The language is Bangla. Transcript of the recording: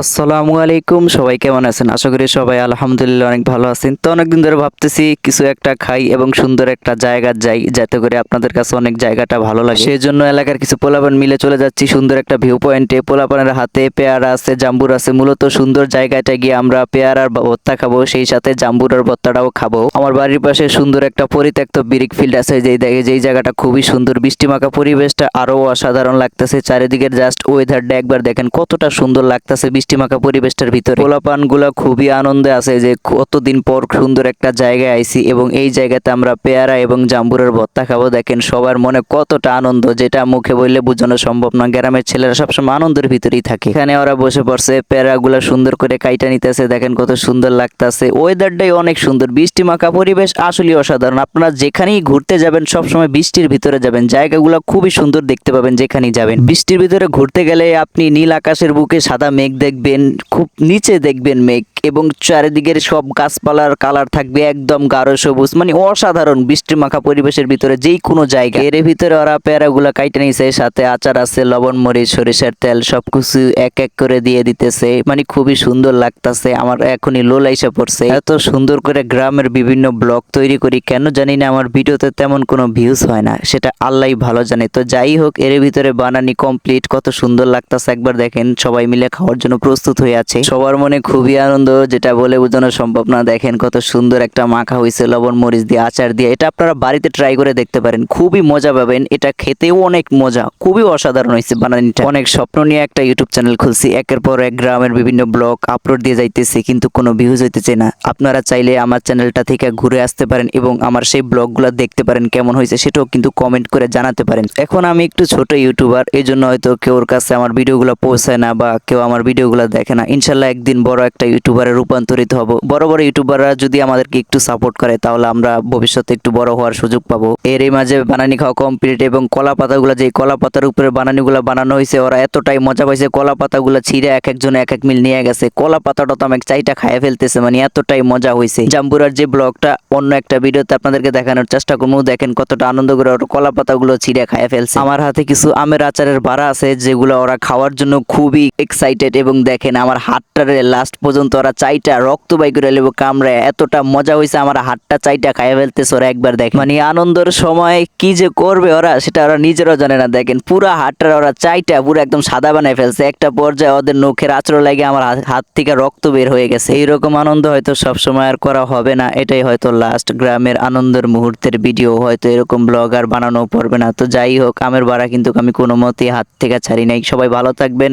আসসালামু আলাইকুম, সবাই কেমন আছেন? আশা করি সবাই আলহামদুলিল্লাহ অনেক ভালো আছেন। তো অনেকদিন ধরে ভাবতেছি কিছু একটা খাই এবং সুন্দর একটা জায়গা যাই, যাতে করে আপনাদের কাছে অনেক জায়গাটা ভালো লাগে। সেই জন্য এলাকার কিছু পোলাপান মিলে চলে যাচ্ছি সুন্দর একটা ভিউ পয়েন্টে। পোলাপানের হাতে পেয়ারা আছে, জাম্বুর আছে। মূলত সুন্দর জায়গাটা গিয়ে আমরা পেয়ারার ভর্তা খাবো, সেই সাথে জাম্বুরের ভর্তাটাও খাবো। আমার বাড়ির পাশে সুন্দর একটা পরিত্যক্ত ব্রিক ফিল্ড আছে, যেই জায়গাটা খুবই সুন্দর, বৃষ্টিমাখা পরিবেশটা আরো অসাধারণ লাগতেছে। চারিদিকের জাস্ট ওয়েদারটা একবার দেখেন কতটা সুন্দর লাগতেছে বৃষ্টিমাখা পরিবেশটার ভিতরে। পোলাপান গুলা খুবই আনন্দে আছে যে কতদিন পর সুন্দর একটা জায়গায় আইছি এবং এই জায়গাতে আমরা পেয়ারা এবং জাম্বুরের ভর্তা খাবো। দেখেন সবার মনে কতটা আনন্দ, যেটা মুখে বললে বোঝানো সম্ভব না। গ্রামের ছেলেরা সবসময় আনন্দের ভিতরেই থাকে। এখানে ওরা বসে পড়ছে, পেয়ারা গুলা সুন্দর করে কাইটা নিতেছে। দেখেন কত সুন্দর লাগতেছে, ওয়েদারটাই অনেক সুন্দর, বৃষ্টিমাখা পরিবেশ আসলে অসাধারণ। আপনারা যেখানেই ঘুরতে যাবেন সবসময় বৃষ্টির ভিতরে যাবেন, জায়গাগুলো খুবই সুন্দর দেখতে পাবেন যেখানেই যাবেন। বৃষ্টির ভিতরে ঘুরতে গেলে আপনি নীল আকাশের বুকে সাদা মেঘ দেখবেন, খুব নিচে দেখবেন মেঘ, এবং চারিদিকের সব গাছপালার কালার থাকবে একদম গাঢ় সবুজ, মানে অসাধারণ বৃষ্টি মাখা পরিবেশের ভিতরে যেই কোনো জায়গা। এর ভিতরে ওরা পেয়ারাগুলা কাইটে নিছে, সাথে আচার আছে, লবণ মরিচ সরিষার তেল সবকিছু এক এক করে দিয়ে দিতেছে, মানে খুবই সুন্দর লাগতেছে। আমার এখনই লোল আইসা পড়ছে। এত সুন্দর করে গ্রামের বিভিন্ন ব্লগ তৈরি করি কেন জানি না, আমার ভিডিওতে তেমন কোনো ভিউজ হয় না, সেটা আল্লাহই ভালো জানে। তো যাই হোক, এর ভিতরে বানানি কমপ্লিট, কত সুন্দর লাগতেছে একবার দেখেন। সবাই মিলে খাওয়ার জন্য প্রস্তুত হয়ে আছে, সবার মনে খুবই আনন্দ, যেটা বলে বোঝানো সম্ভব না। দেখেন কত সুন্দর একটা মাখা হয়েছে লবণ মরিচ দিয়ে, আচার দিয়ে। এটা আপনারা বাড়িতে ট্রাই করে দেখতে পারেন, খুবই মজা পাবেন। এটা খেতেও অনেক মজা, খুবই অসাধারণ হয়েছে বানানিটা। অনেক স্বপ্ন নিয়ে একটা ইউটিউব চ্যানেল খুলছি, একের পর এক গ্রামের বিভিন্ন ব্লগ আপলোড দিয়ে যাইতেছি, কিন্তু কোনো ভিউজ হইতেছে না। আপনারা চাইলে আমার চ্যানেলটা থেকে ঘুরে আসতে পারেন এবং আমার সেই ব্লগগুলো দেখতে পারেন, কেমন হয়েছে সেটাও কিন্তু কমেন্ট করে জানাতে পারেন। এখন আমি একটু ছোট ইউটিউবার, এই জন্য হয়তো কেউর কাছে আমার ভিডিওগুলো পৌঁছায় না বা কেউ আমার ভিডিওগুলো দেখে না। ইনশাল্লাহ একদিন বড় একটা ইউটিউবারে রূপান্তরিত হব। বড় বড় ইউটিউবাররা যদি আমাদেরকে একটু সাপোর্ট করে, তাহলে আমরা ভবিষ্যতে একটু বড় হওয়ার সুযোগ পাবো। এর এই মাঝে বানানি খাওয়া কমপ্লিট এবং কলা পাতাগুলো, যে কলা পাতার উপরে বানানিগুলো বানানো হয়েছে, ওরা এতটাই মজা পাইছে, কলা পাতাগুলো ছিঁড়ে এক একজন এক এক মিল নিয়ে গেছে। কলা পাতাটা তো আমি চাইটা খাইয়ে ফেলতেছে, মানে এতটাই মজা হয়েছে। জাম্বুরার যে ব্লগটা অন্য একটা ভিডিওতে আপনাদেরকে দেখানোর চেষ্টা করবো, দেখেন কতটা আনন্দ করে ওরা কলা পাতাগুলো ছিঁড়ে খাইয়ে ফেলছে। আমার হাতে কিছু আমের আচারের বাড়া আছে, যেগুলো ওরা খাওয়ার জন্য খুবই এক্সাইটেড, এবং দেখেন আমার হাতটারে লাস্ট পর্যন্ত ওরা চাইটা রক্ত বাই করে লেবো কামড়ায়, এতটা মজা হয়েছে। আমার হাতটা চাইটা খাইয়ে ফেলতেছে ওরা একবার দেখেন, মানে আনন্দের সময় কি যে করবে ওরা সেটা ওরা নিজেরাও জানে না। দেখেন পুরা হাতটা ওরা চাইটা পুরো একদম সাদা বানায় ফেলছে। একটা পর্যায়ে ওদের নখের আঁচড় লাগে আমার হাত থেকে রক্ত বের হয়ে গেছে। এইরকম আনন্দ হয়তো সবসময় আর করা হবে না, এটাই হয়তো লাস্ট গ্রামের আনন্দের মুহূর্তের ভিডিও। হয়তো এরকম ব্লগ আর বানানো পড়বে না। তো যাই হোক, আমের বাড়া কিন্তু আমি কোনো মতেই হাত থেকে ছাড়ি নাই। সবাই ভালো থাকবেন।